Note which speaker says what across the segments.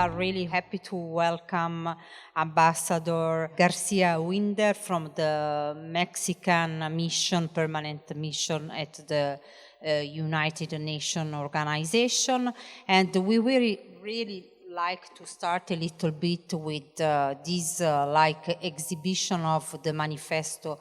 Speaker 1: are really happy to welcome Ambassador Garcia from the Mexican mission, permanent mission at the United Nations organization. And we really like to start a little bit with this exhibition of the manifesto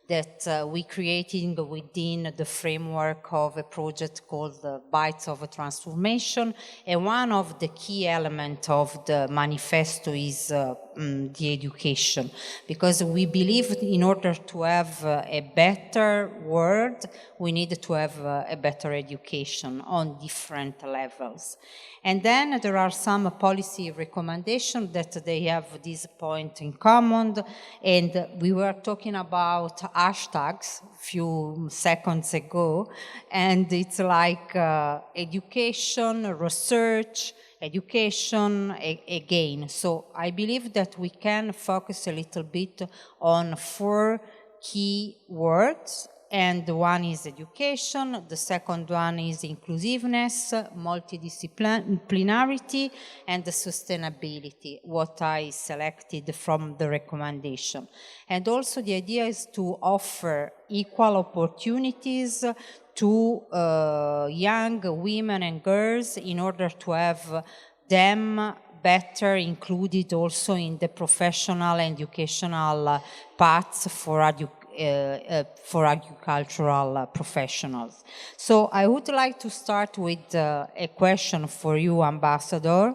Speaker 1: that we created within the framework of a project called Bites of Transformation. And one of the key elements of the manifesto is the education, because we believe in order to have a better world, we need to have a better education on different levels. And then there are some policy recommendations that they have this point in common. And we were talking about hashtags a few seconds ago. And it's like education, research, education, again. So I believe that we can focus a little bit on 4 key words. And one is education, the second one is inclusiveness, multidisciplinarity, and the sustainability, what I selected from the recommendation. And also the idea is to offer equal opportunities to young women and girls in order to have them better included also in the professional and educational paths for agricultural professionals. So I would like to start with a question for you, Ambassador,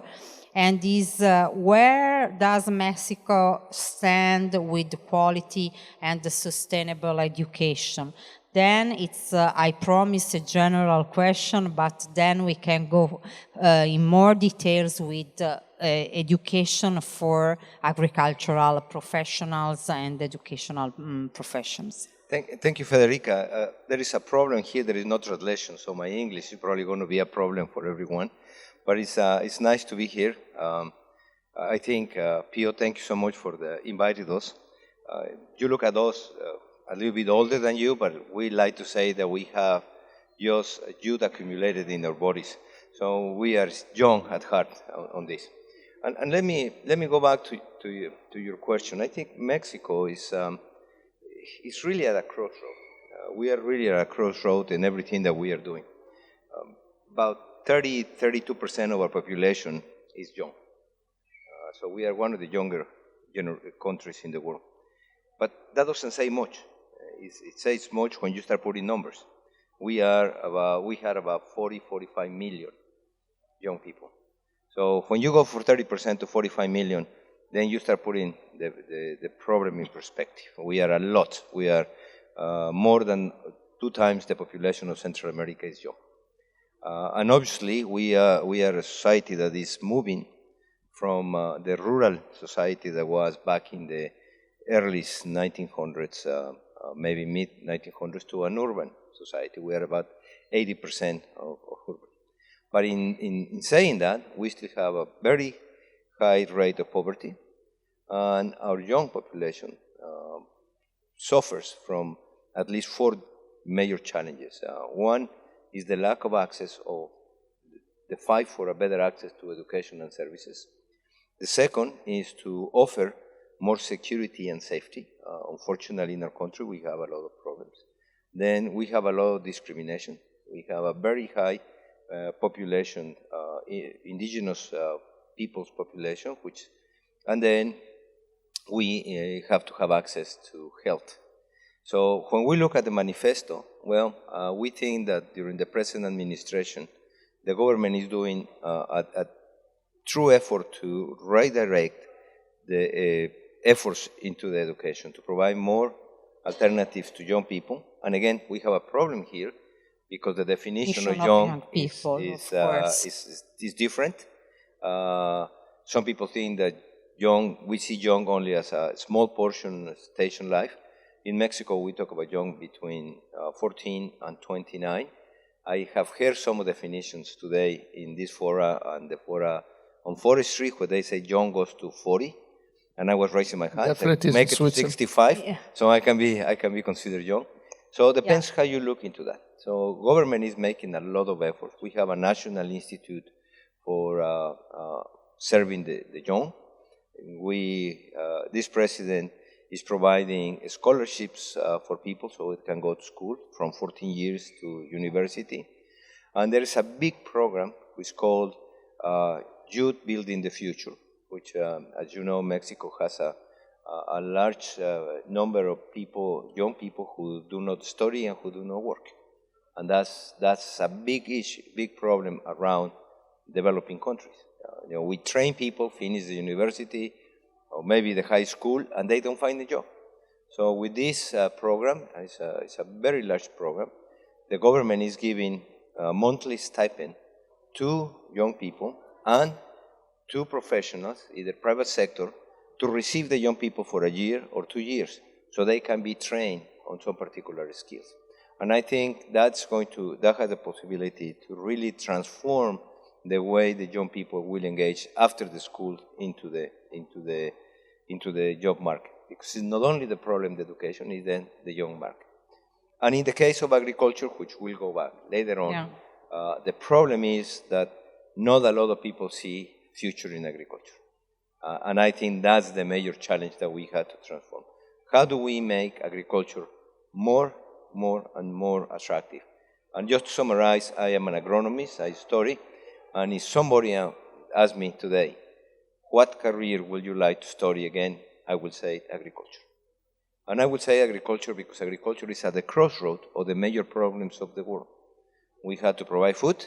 Speaker 1: and is where does Mexico stand with quality and the sustainable education? Then it's, I promise, a general question, but then we can go in more details with education for agricultural professionals and educational professions.
Speaker 2: Thank you, Federica. There is a problem here. There is no translation, so my English is probably going to be a problem for everyone. But it's nice to be here. I think, Pio, thank you so much for inviting us. You look at us a little bit older than you, but we like to say that we have just youth accumulated in our bodies. So we are young at heart on this. And let me go back to your question. I think Mexico is really at a crossroad. We are really at a crossroad in everything that we are doing. About 32% of our population is young. So we are one of the younger countries in the world. But that doesn't say much. It says much when you start putting numbers. We had about 45 million young people. So when you go from 30% to 45 million, then you start putting the problem in perspective. We are a lot. We are more than 2 times the population of Central America is young. And obviously, we are a society that is moving from the rural society that was back in the early 1900s, maybe mid-1900s, to an urban society. We are about 80% of urban. But in saying that, we still have a very high rate of poverty, and our young population suffers from at least 4 major challenges. One is the lack of access, or the fight for a better access to education and services. The second is to offer more security and safety. Unfortunately, in our country, we have a lot of problems. Then we have a lot of discrimination. We have a very high population, indigenous people's population, and then we have to have access to health. So when we look at the manifesto, well, we think that during the present administration, the government is doing a true effort to redirect the efforts into the education, to provide more alternatives to young people. And again, we have a problem here because the definition of young people is different. Some people think that we see young only as a small portion of station life. In Mexico, we talk about young between 14 and 29. I have heard some definitions today in this fora and the fora on forestry, where they say young goes to 40, and I was raising my hand. Make it to 65, yeah. So I can be considered young. So it depends how you look into that. So government is making a lot of efforts. We have a national institute for serving the young. This president is providing scholarships for people so it can go to school from 14 years to university. And there is a big program which is called Youth Building the Future, which, as you know, Mexico has a large number of people, young people who do not study and who do not work. And that's a big issue, big problem around developing countries. We train people, finish the university, or maybe the high school, and they don't find a job. So with this program, it's a very large program, the government is giving a monthly stipend to young people and to professionals, either private sector, to receive the young people for a year or 2 years, so they can be trained on some particular skills. And I think that has the possibility to really transform the way the young people will engage after the school into the job market. Because it's not only the problem of education, it's then the young market. And in the case of agriculture, which we'll go back later on, the problem is that not a lot of people see future in agriculture. And I think that's the major challenge that we had to transform. How do we make agriculture more and more attractive? And just to summarize, I am an agronomist, I study, and if somebody asked me today, what career would you like to study again, I would say agriculture. And I would say agriculture because agriculture is at the crossroad of the major problems of the world. We had to provide food,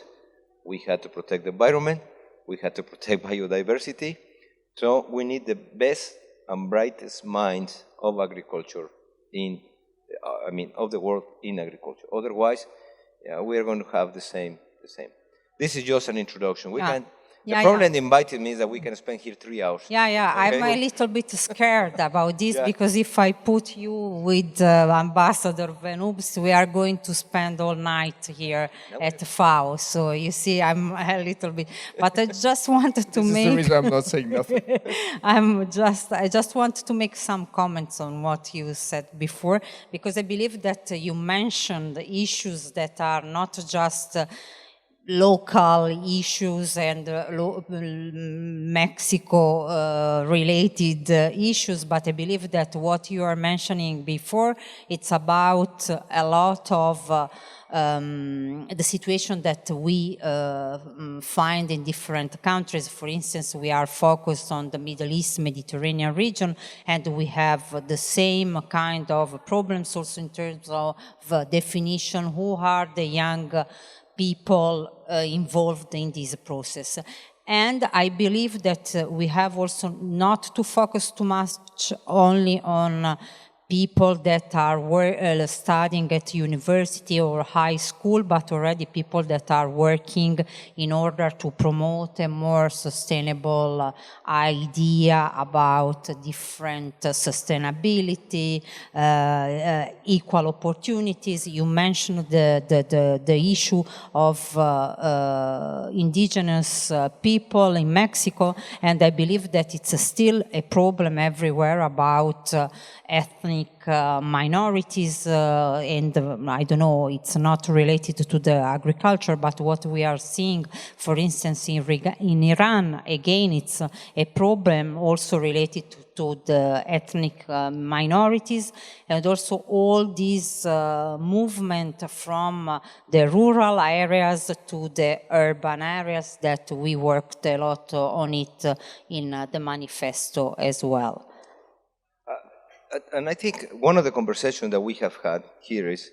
Speaker 2: we had to protect the environment, we had to protect biodiversity. So we need the best and brightest minds of agriculture of the world in agriculture. Otherwise, we are going to have the same. This is just an introduction. The problem invited me is that we can spend here 3 hours. Okay?
Speaker 1: I'm a little bit scared about this because if I put you with Ambassador Wennubst, we are going to spend all night here at FAO. So you see, I'm a little bit, but I just wanted to
Speaker 3: This is the reason I'm not saying nothing.
Speaker 1: I just wanted to make some comments on what you said before, because I believe that you mentioned issues that are not just local issues and Mexico related issues, but I believe that what you are mentioning before, it's about a lot of the situation that we find in different countries. For instance, we are focused on the Middle East, Mediterranean region, and we have the same kind of problems also in terms of definition, who are the young people involved in this process. And I believe that we have also not to focus too much only on people that are studying at university or high school, but already people that are working in order to promote a more sustainable idea about different sustainability, equal opportunities. You mentioned the issue of indigenous people in Mexico, and I believe that it's still a problem everywhere about ethnic minorities, and I don't know, it's not related to the agriculture, but what we are seeing, for instance, in Iran, again, it's a problem also related to the ethnic minorities, and also all this movement from the rural areas to the urban areas that we worked a lot on it in the manifesto as well.
Speaker 2: And I think one of the conversations that we have had here is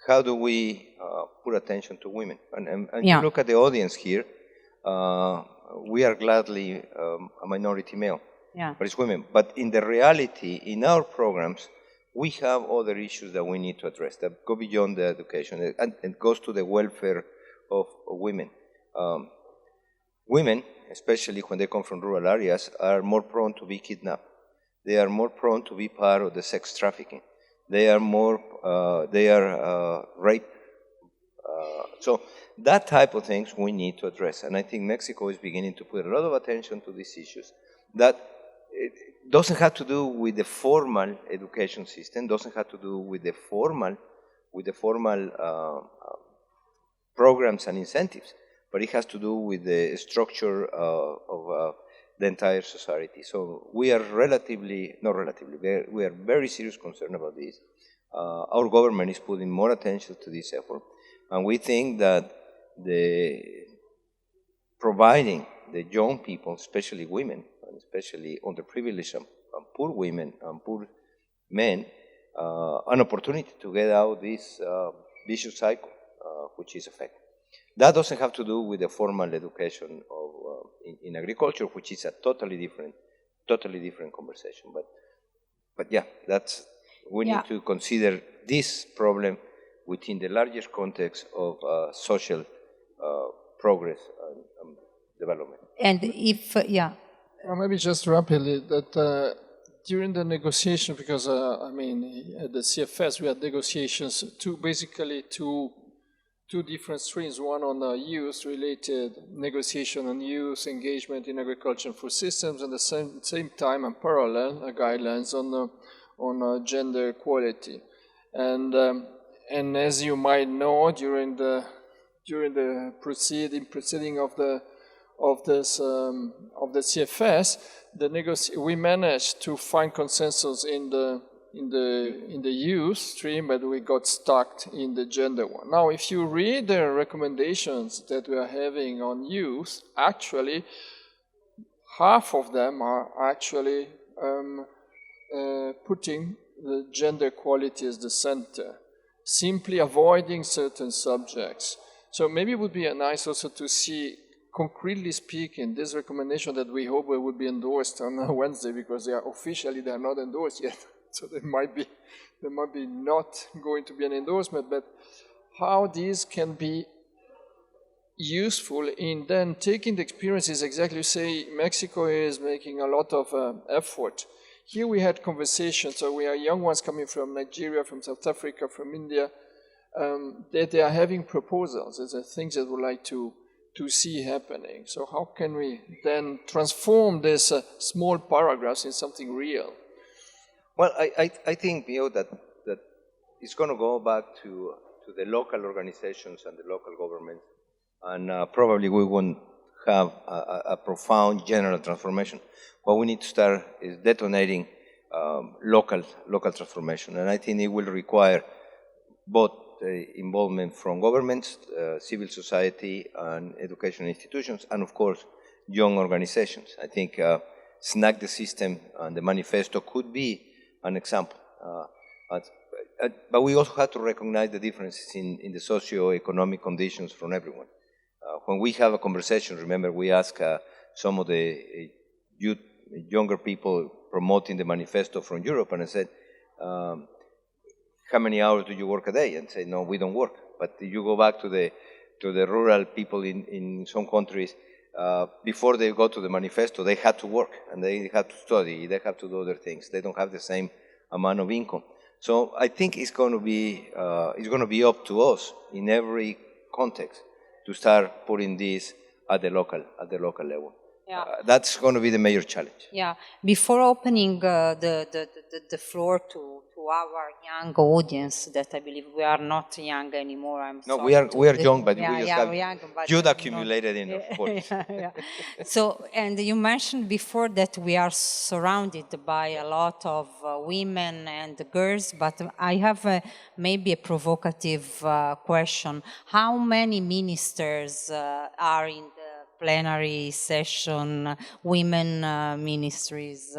Speaker 2: how do we put attention to women? And you look at the audience here, we are gladly a minority male, but it's women. But in the reality, in our programs, we have other issues that we need to address that go beyond the education and it goes to the welfare of women. Women, especially when they come from rural areas, are more prone to be kidnapped. They are more prone to be part of the sex trafficking. They are raped. So that type of things we need to address. And I think Mexico is beginning to put a lot of attention to these issues. That it doesn't have to do with the formal education system, doesn't have to do with the formal programs and incentives, but it has to do with the structure of the entire society. So we are we are very serious concerned about this. Our government is putting more attention to this effort, and we think that providing the young people, especially women, and especially underprivileged and poor women and poor men, an opportunity to get out this vicious cycle, which is affecting. That doesn't have to do with the formal education of, in agriculture, which is a totally different conversation. But yeah, we need to consider this problem within the larger context of social progress and development.
Speaker 1: And if,
Speaker 3: Well, maybe just rapidly that during the negotiation, because I mean, at the CFS we had negotiations, two different streams, one on youth-related negotiation on youth engagement in agriculture and food systems, and at the same time and parallel guidelines on gender equality. And as you might know, during the proceeding of the CFS, we managed to find consensus in the youth stream, but we got stuck in the gender one. Now, if you read the recommendations that we are having on youth, actually, half of them are actually putting the gender equality as the center, simply avoiding certain subjects. So maybe it would be nice also to see, concretely speaking, this recommendation that we hope will be endorsed on Wednesday, because they are not endorsed yet. So there might be not going to be an endorsement, but how these can be useful in then taking the experiences. Exactly, you say Mexico is making a lot of effort. Here we had conversations, so we are young ones coming from Nigeria, from South Africa, from India, that they are having proposals. There's things that we would like to see happening. So how can we then transform these small paragraphs in something real?
Speaker 2: Well, I think, that it's going to go back to the local organizations and the local governments, and probably we won't have a profound general transformation. What we need to start is detonating local transformation, and I think it will require both involvement from governments, civil society, and educational institutions, and of course, young organizations. I think Snack the System and the manifesto could be an example. But we also have to recognize the differences in the socio-economic conditions from everyone. When we have a conversation, remember, we ask some of the younger people promoting the manifesto from Europe, and I said, how many hours do you work a day? And say, no, we don't work. But you go back to the rural people in some countries, before they go to the manifesto, they had to work, and they had to study, they have to do other things. They don't have the same amount of income. So I think it's going to be up to us in every context to start putting this at the local level. Yeah. That's going to be the major challenge.
Speaker 1: Yeah. Before opening the floor to our young audience, that I believe we are not young anymore.
Speaker 2: We are young, but we just have youth accumulated in our 40s.
Speaker 1: So, and you mentioned before that we are surrounded by a lot of women and girls, but I have maybe a provocative question. How many ministers are in the plenary session, women ministries?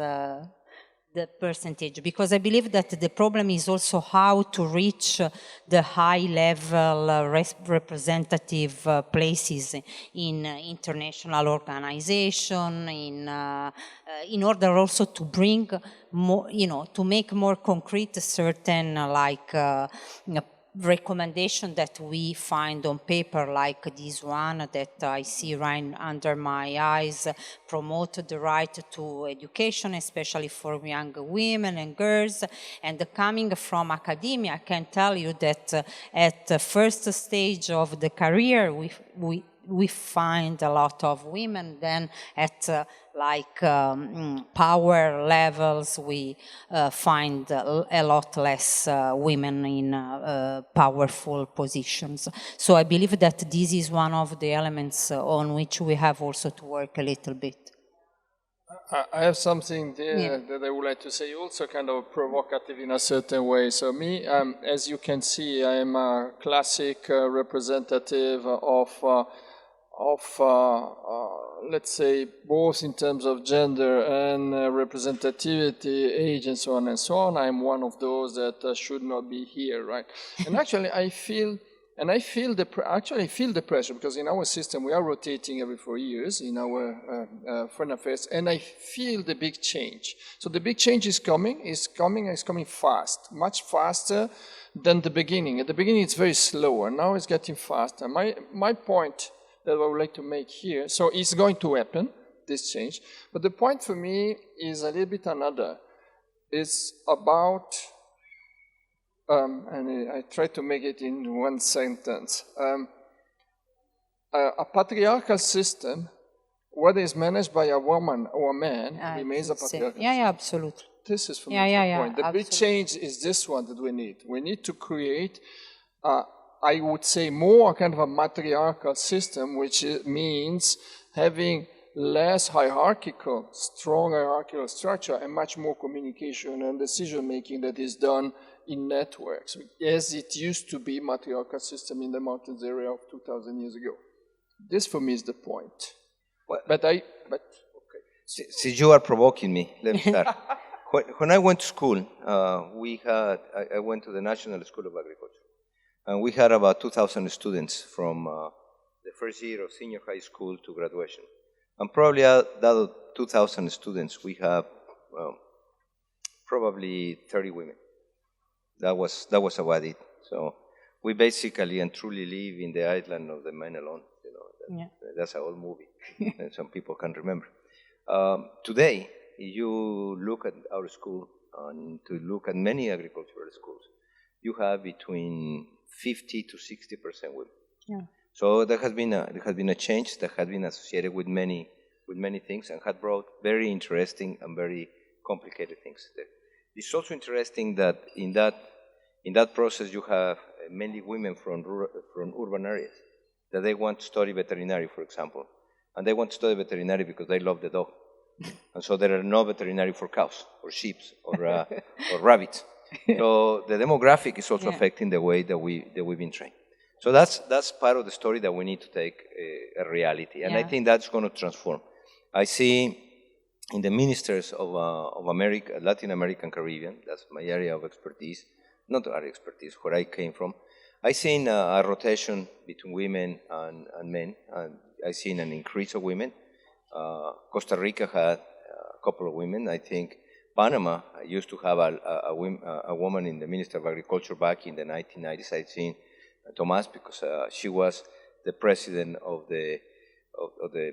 Speaker 1: The percentage, because I believe that the problem is also how to reach the high-level representative places in international organization, in order also to bring more, to make more concrete certain recommendation that we find on paper, like this one that I see right under my eyes, promote the right to education, especially for young women and girls. And coming from academia, I can tell you that at the first stage of the career, we find a lot of women. Then at power levels, we find a lot less women in powerful positions. So I believe that this is one of the elements on which we have also to work a little bit.
Speaker 3: I have something there that I would like to say, also kind of provocative in a certain way. So me, as you can see, I am a classic representative of let's say, both in terms of gender and representativity, age, and so on and so on. I'm one of those that should not be here, right? And actually, I feel the pressure, because in our system we are rotating every 4 years in our foreign affairs, and I feel the big change. So the big change is coming fast, much faster than the beginning. At the beginning it's very slow, and now it's getting faster. My point that I would like to make here, so it's going to happen, this change, but the point for me is a little bit another. It's about and I try to make it in one sentence. A patriarchal system, whether it's managed by a woman or a man, remains a patriarchal system.
Speaker 1: Yeah, absolutely.
Speaker 3: This is for me the point. The big change is this one that we need. We need to create, I would say, more kind of a matriarchal system, which means having less hierarchical, strong hierarchical structure, and much more communication and decision-making that is done in networks, as it used to be matriarchal system in the mountains area of 2,000 years ago. This, for me, is the point.
Speaker 2: Well,
Speaker 3: okay.
Speaker 2: Since you are provoking me, let me start. When I went to school, I went to the National School of Agriculture, and we had about 2,000 students from the first year of senior high school to graduation. And probably out of 2,000 students, we have probably 30 women. That was about it. So we basically and truly live in the island of the men alone. You know, that's an old movie, and some people can remember. Today, if you look at our school and to look at many agricultural schools, you have between 50 to 60% women. Yeah. So there has been a change that has been associated with many things and had brought very interesting and very complicated things there. It's also interesting that in that process you have many women from urban areas that they want to study veterinary, for example, and they want to study veterinary because they love the dog, and so there are no veterinary for cows or sheep or rabbits. So the demographic is also affecting the way that we've been trained. So that's part of the story that we need to take a reality, and I think that's going to transform. I see in the ministers of America, Latin American, Caribbean, that's my area of expertise, not our expertise, where I came from. I've seen a rotation between women and men, and I've seen an increase of women. Costa Rica had a couple of women. I think Panama used to have a woman in the Minister of Agriculture back in the 1990s. I've seen Tomas, because she was the president of the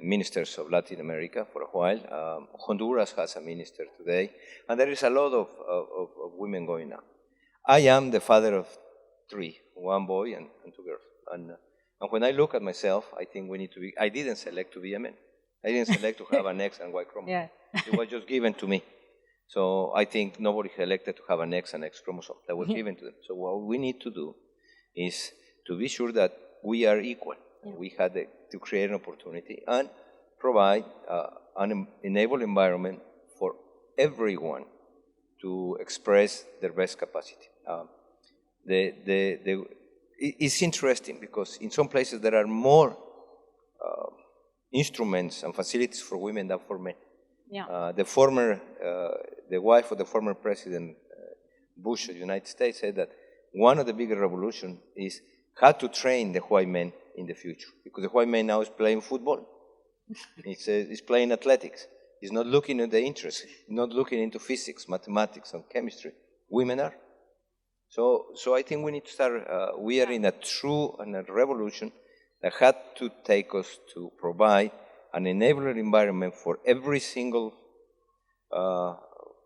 Speaker 2: ministers of Latin America for a while. Honduras has a minister today, and there is a lot of women going now. I am the father of 3, 1 boy and 2 girls. And when I look at myself, I think we need to be, I didn't select to be a man. I didn't select to have an X and Y chromosome. It was just given to me. So I think nobody selected to have an X and X chromosome. That was given to them. So what we need to do is to be sure that we are equal. We had to create an opportunity and provide an enable environment for everyone to express their best capacity. It's interesting because in some places there are more instruments and facilities for women than for men. The wife of the former President Bush of the United States said that one of the bigger revolutions is how to train the white men in the future, because the white man now is playing football, he's playing athletics, he's not looking at the interests, not looking into physics, mathematics, and chemistry. Women are. So I think we need to start, we are in a true and a revolution that had to take us to provide an enabler environment for every single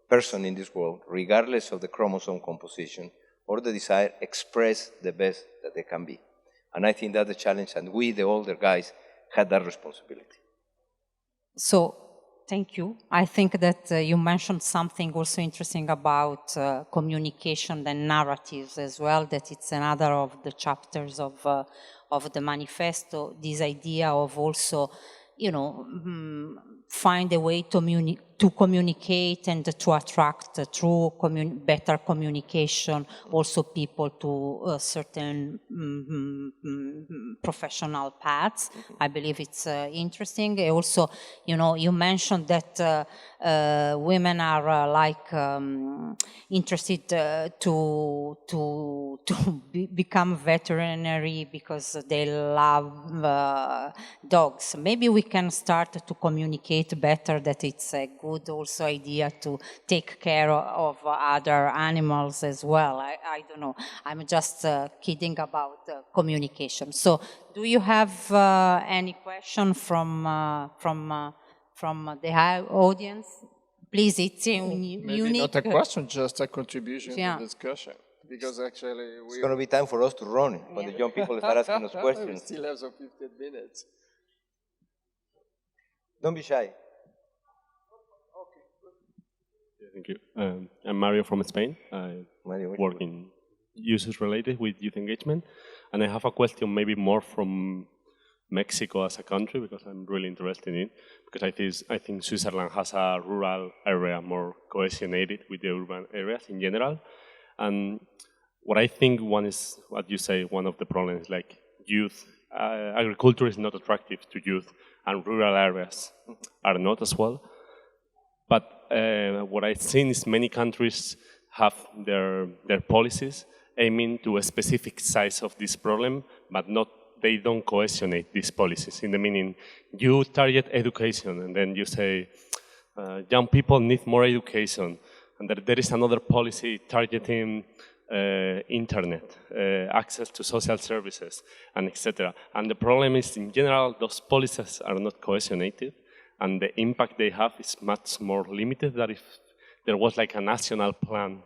Speaker 2: person in this world, regardless of the chromosome composition or the desire, express the best that they can be. And I think that's the challenge, and we, the older guys, had that responsibility.
Speaker 1: So, thank you. I think that you mentioned something also interesting about communication and narratives as well, that it's another of the chapters of the manifesto, this idea of also find a way to communicate and to attract through better communication also people to certain professional paths. I believe it's interesting. Also, you mentioned that women are interested to become veterinary because they love dogs. Maybe we can start to communicate better that it's a good also idea to take care of other animals as well. I don't know. I'm just kidding about communication. So, do you have any question from the audience? Please, it's unique.
Speaker 3: Maybe not a question, just a contribution to the discussion. Because actually,
Speaker 2: it's going to be time for us to run when the young people start asking us questions.
Speaker 3: We still have some 15 minutes.
Speaker 2: Don't be shy.
Speaker 4: Thank you. I'm Mario from Spain. I work in users related with youth engagement. And I have a question maybe more from Mexico as a country, because I'm really interested in it. Because I think Switzerland has a rural area more cohesionated with the urban areas in general. And what I think one is, what you say, one of the problems, like youth, agriculture is not attractive to youth, and rural areas are not as well. But what I've seen is many countries have their policies aiming to a specific size of this problem, but they don't cohesionate these policies. In the meaning, you target education, and then you say, young people need more education, and there is another policy targeting internet, access to social services, and etc. And the problem is, in general, those policies are not cohesionated, and the impact they have is much more limited than if there was like a national plan.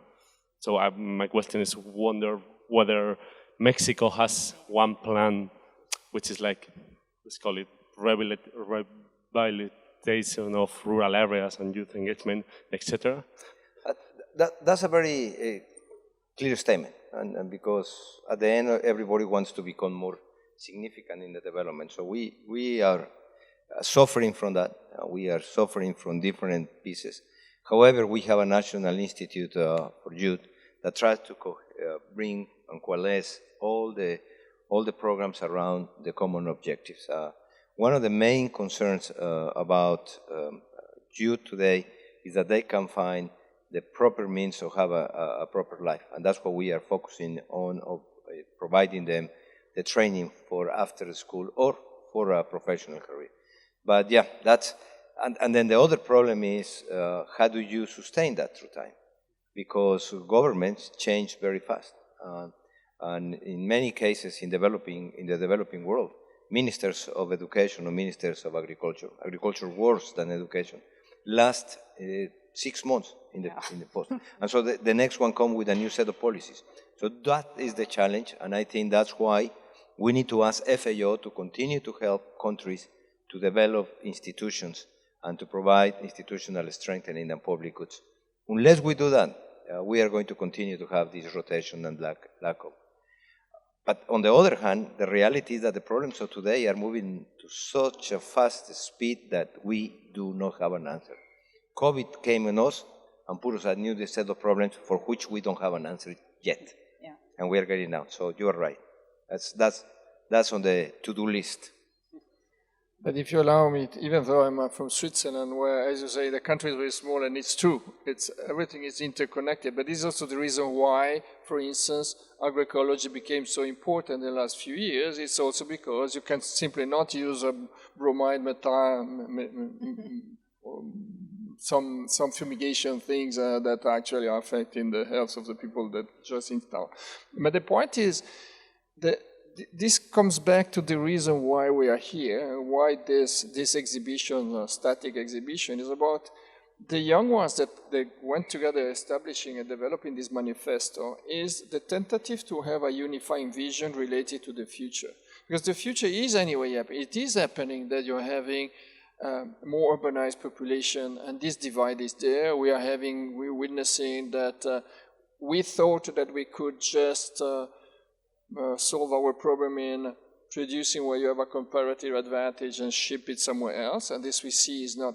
Speaker 4: So my question is, wonder whether Mexico has one plan, which is like, let's call it rehabilitation of rural areas and youth engagement, etc.
Speaker 2: That's a very clear statement, and because at the end everybody wants to become more significant in the development. So we are suffering from that. We are suffering from different pieces. However, we have a National Institute for Youth that tries to bring and coalesce all the programs around the common objectives. One of the main concerns about youth today is that they can find the proper means to have a proper life, and that's what we are focusing on, providing them the training for after school or for a professional career. But yeah, and then the other problem is how do you sustain that through time? Because governments change very fast, and in many cases in the developing world, ministers of education or ministers of agriculture worse than education, last 6 months in the post. And so the next one comes with a new set of policies. So that is the challenge, and I think that's why we need to ask FAO to continue to help countries to develop institutions and to provide institutional strengthening and public goods. Unless we do that, we are going to continue to have this rotation and lack of. But on the other hand, the reality is that the problems of today are moving to such a fast speed that we do not have an answer. COVID came on us and put us a new set of problems for which we don't have an answer yet. Yeah. And we are getting out. So you are right. That's on the to-do list.
Speaker 3: But if you allow me, even though I'm from Switzerland, where, as you say, the country is very small, and it's true, everything is interconnected. But this is also the reason why, for instance, agroecology became so important in the last few years. It's also because you can simply not use a bromide, some fumigation things that actually are affecting the health of the people that just install. But the point is that this comes back to the reason why we are here, why this exhibition, static exhibition, is about the young ones that they went together establishing and developing this manifesto, is the tentative to have a unifying vision related to the future. Because the future is anyway happening. It is happening that you're having more urbanized population, and this divide is there. We're witnessing that we thought that we could just solve our problem in producing where you have a comparative advantage and ship it somewhere else. And this we see is not,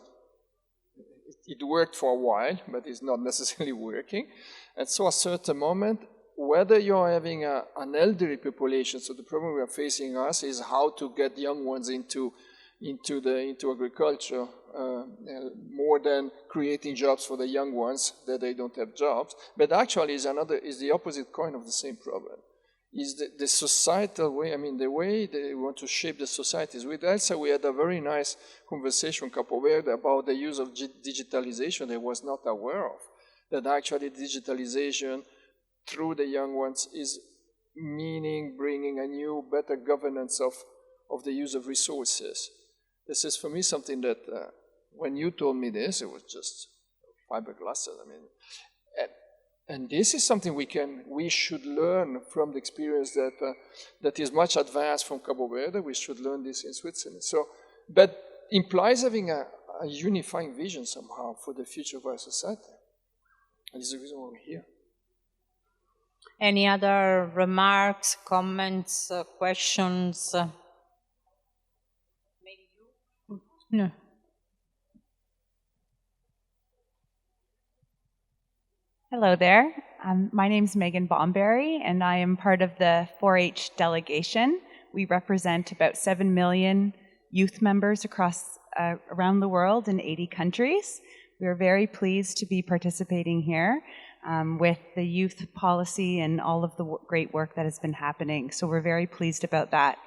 Speaker 3: it worked for a while, but it's not necessarily working. And so at a certain moment, whether you're having an elderly population, so the problem we are facing us is how to get young ones into agriculture, more than creating jobs for the young ones that they don't have jobs. But actually is the opposite coin of the same problem. Is the societal way, I mean, the way they want to shape the societies. With Elsa, we had a very nice conversation a couple of years about the use of digitalization that I was not aware of. That actually digitalization through the young ones is meaning bringing a new, better governance of the use of resources. This is for me something that when you told me this, it was just fiberglasses. I mean, and this is something we should learn from the experience that is much advanced from Cabo Verde. We should learn this in Switzerland. So, but implies having a unifying vision somehow for the future of our society. And this is the reason why we're here.
Speaker 1: Any other remarks, comments, questions? Maybe you? No.
Speaker 5: Hello there. My name is Megan Bomberry, and I am part of the 4-H delegation. We represent about 7 million youth members across around the world in 80 countries. We are very pleased to be participating here with the youth policy and all of the great work that has been happening. So we're very pleased about that.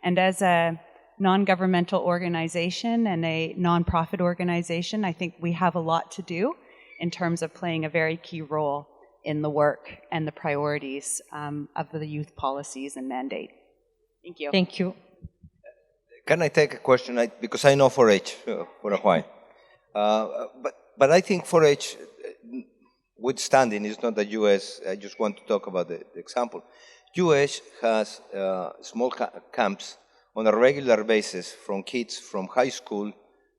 Speaker 5: And as a non-governmental organization and a non-profit organization, I think we have a lot to do in terms of playing a very key role in the work and the priorities of the youth policies and mandate. Thank you.
Speaker 1: Thank you.
Speaker 2: Can I take a question? Because I know 4-H for a while. But I think 4-H, withstanding, is not the U.S. I just want to talk about the example. U.S. has small camps on a regular basis from kids from high school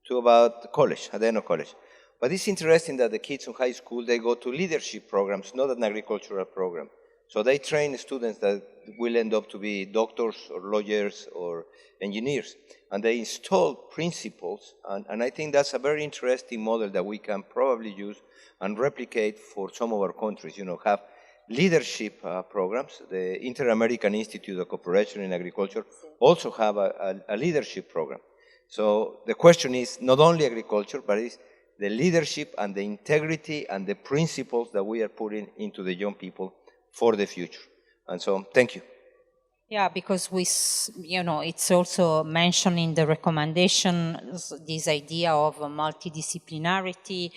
Speaker 2: to about college, at the end of college. But it's interesting that the kids in high school, they go to leadership programs, not an agricultural program. So they train students that will end up to be doctors or lawyers or engineers. And they install principles, and I think that's a very interesting model that we can probably use and replicate for some of our countries, have leadership programs. The Inter-American Institute of Cooperation in Agriculture also have a leadership program. So the question is not only agriculture, but it's the leadership and the integrity and the principles that we are putting into the young people for the future. And so, thank you.
Speaker 1: Yeah, because it's also mentioned in the recommendation, this idea of multidisciplinarity,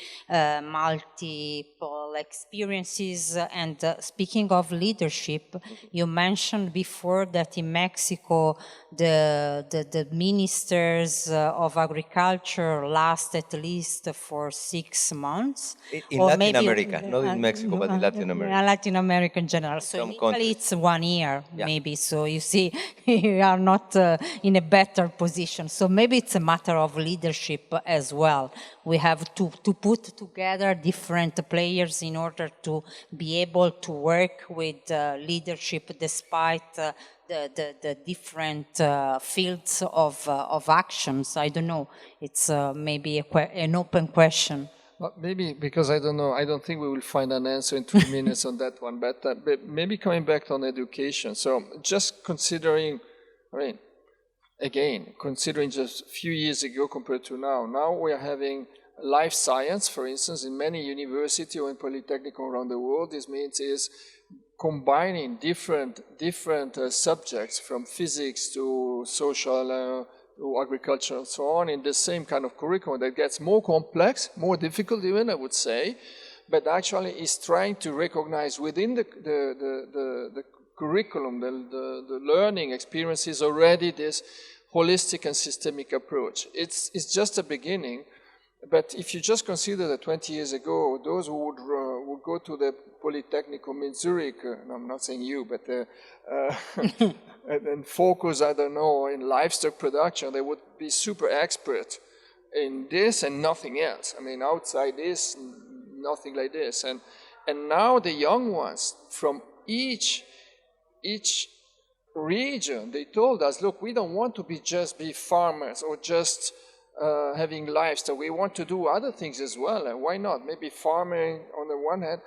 Speaker 1: multiple experiences, and speaking of leadership, you mentioned before that in Mexico, the ministers of agriculture last at least for 6 months.
Speaker 2: In Latin America, not in Mexico, but in Latin America.
Speaker 1: Latin America in general. So in Italy it's 1 year, maybe. So you see, you are not in a better position. So maybe it's a matter of leadership as well. We have to put together different players in order to be able to work with leadership despite the different fields of actions. I don't know. It's maybe an open question.
Speaker 3: Maybe, because I don't know, I don't think we will find an answer in 3 minutes on that one, but maybe coming back on education. So just considering, considering just a few years ago compared to now we are having life science, for instance, in many universities or in polytechnic around the world. This means is combining different subjects from physics to social to agriculture and so on in the same kind of curriculum that gets more complex, more difficult even, I would say, but actually is trying to recognize within the curriculum, the learning experiences already this holistic and systemic approach. It's just a beginning, but if you just consider that 20 years ago, those who would go to the Polytechnicum in Zurich, and I'm not saying you, but and focus, I don't know, in livestock production, they would be super expert in this and nothing else. I mean, outside this, nothing like this. And now the young ones from each region, they told us, look, we don't want to just be farmers or just having livestock. We want to do other things as well. And why not? Maybe farming on the one hand.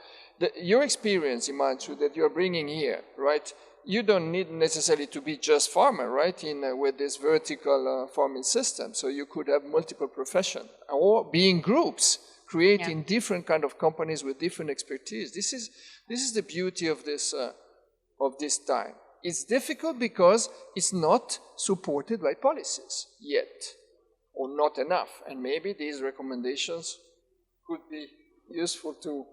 Speaker 3: Your experience, Imanchu, that you're bringing here, right? You don't need necessarily to be just farmer, right? With this vertical farming system. So you could have multiple professions or be in groups, creating different kind of companies with different expertise. This is the beauty of this time. It's difficult because it's not supported by policies yet, or not enough. And maybe these recommendations could be useful to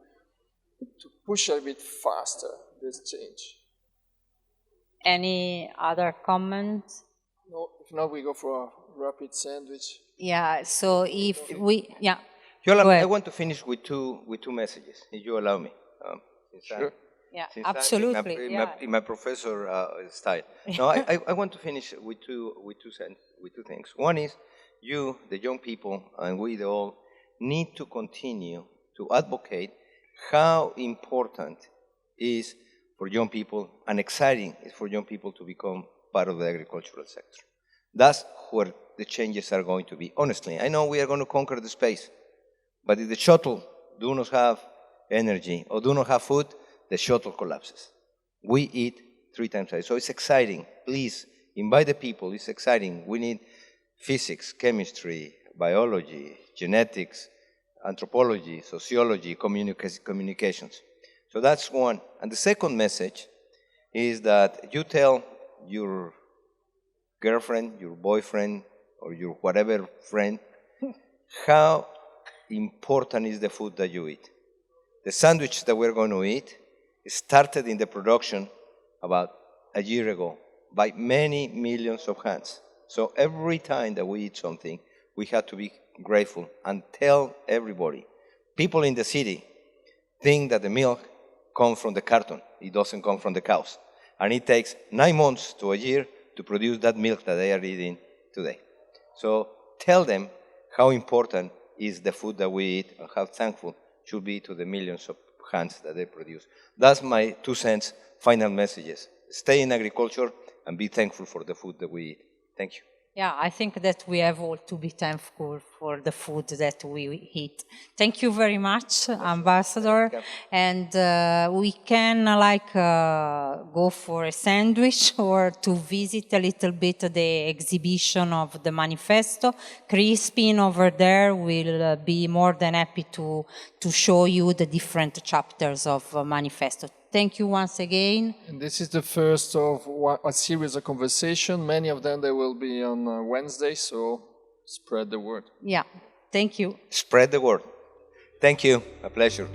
Speaker 3: push a bit faster this change.
Speaker 1: Any other comments?
Speaker 3: No, if not, we go for a rapid sandwich.
Speaker 1: Yeah, so if we, yeah.
Speaker 2: Yola, I want to finish with two messages, if you allow me.
Speaker 3: Sure.
Speaker 1: Yeah, absolutely.
Speaker 2: In my professor style. No, I want to finish with two things. One is you, the young people, and we all need to continue to advocate how important is for young people and exciting is for young people to become part of the agricultural sector. That's where the changes are going to be. Honestly, I know we are going to conquer the space, but if the shuttle do not have energy or do not have food, the shuttle collapses. We eat 3 times a day. So it's exciting. Please invite the people. It's exciting. We need physics, chemistry, biology, genetics, anthropology, sociology, communications. So that's one. And the second message is that you tell your girlfriend, your boyfriend, or your whatever friend how important is the food that you eat. The sandwich that we're going to eat started in the production about a year ago by many millions of hands. So every time that we eat something, we have to be grateful and tell everybody. People in the city think that the milk comes from the carton. It doesn't come from the cows. And it takes 9 months to a year to produce that milk that they are eating today. So tell them how important is the food that we eat and how thankful should be to the millions of hands that they produce. That's my 2 cents final messages. Stay in agriculture and be thankful for the food that we eat. Thank you.
Speaker 1: Yeah, I think that we have all to be thankful for the food that we eat. Thank you very much, Ambassador. And we can go for a sandwich or to visit a little bit the exhibition of the manifesto. Crispin over there will be more than happy to show you the different chapters of manifesto. Thank you once again.
Speaker 3: And this is the first of a series of conversation. Many of them, they will be on Wednesday, so spread the word.
Speaker 1: Yeah, thank you.
Speaker 2: Spread the word. Thank you. A pleasure.